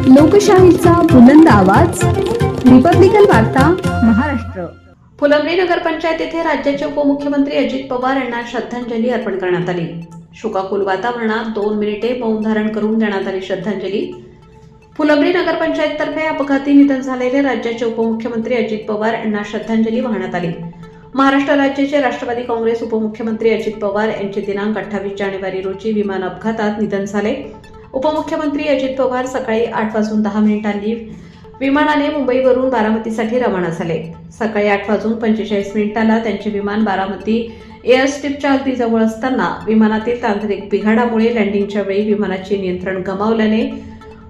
लोकशाहीचा बुलंद आवाज, रिपब्लिकन वार्ता, महाराष्ट्र. फुलंब्री नगरपंचायत येथे राज्याचे उपमुख्यमंत्री अजित पवार यांना श्रद्धांजली अर्पण करण्यात आली. शोकाकुल वातावरणात 2 मिनिटे मौन धारण करून देण्यात आली श्रद्धांजली. फुलंब्री नगरपंचायततर्फे अपघाती निधन झालेले राज्याचे उपमुख्यमंत्री अजित पवार यांना श्रद्धांजली वाहण्यात आली. महाराष्ट्र राज्याचे राष्ट्रवादी काँग्रेस उपमुख्यमंत्री अजित पवार यांचे दिनांक 28 जानेवारी रोजी विमान अपघातात निधन झाले. उपमुख्यमंत्री अजित पवार सकाळी 8:10 विमानाने मुंबईवरून बारामतीसाठी रवाना झाले. सकाळी 8:45 त्यांचे विमान बारामती एअरस्ट्रीपच्या अगदी जवळ असताना विमानातील तांत्रिक बिघाडामुळे लँडिंगच्या वेळी विमानाचे नियंत्रण गमावल्याने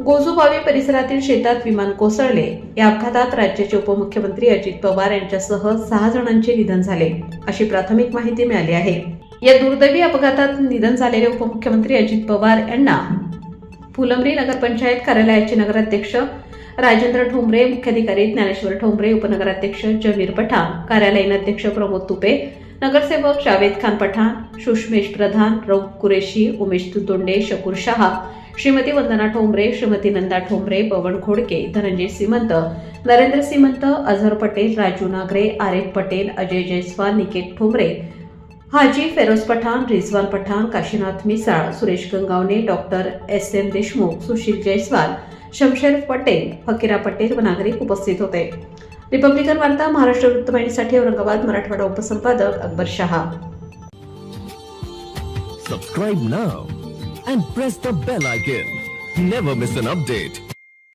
गोजूबावी परिसरातील शेतात विमान कोसळले. या अपघातात राज्याचे उपमुख्यमंत्री अजित पवार यांच्यासह 6 जणांचे निधन झाले, अशी प्राथमिक माहिती मिळाली आहे. या दुर्दैवी अपघातात निधन झालेले उपमुख्यमंत्री अजित पवार यांना फुलंब्री नगरपंचायत कार्यालयाचे नगराध्यक्ष राजेंद्र ठोंबरे, मुख्याधिकारी ज्ञानेश्वर ठोंबरे, उपनगराध्यक्ष जमीर पठाण, कार्यालयीन अध्यक्ष प्रमोद तुपे, नगरसेवक जावेद खान पठाण, सुषमेश प्रधान, रौफ कुरेशी, उमेश तुतोंडे, शकूर शहा, श्रीमती वंदना ठोंबरे, श्रीमती नंदा ठोंबरे, पवन खोडके, धनंजय सीमंत, नरेंद्र सीमंत, अझहर पटेल, राजू नागरे, आरिफ पटेल, अजय जयस्वाल, निकेत ठोंबरे, हाजी फेरोज पठाण, रिजवान पठाण, काशीनाथ मिसाळ, सुरेश गंगावणे, डॉक्टर SM देशमुख, सुशील जयस्वाल, शमशेर पटेल, फकीरा पटेल व नागरिक उपस्थित होते. रिपब्लिकन वार्ता Maharashtra वृत्तवाहिनीसाठी Aurangabad Marathwada उपसंपादक Akbar Shah. Subscribe now and press the bell icon. Never miss an update.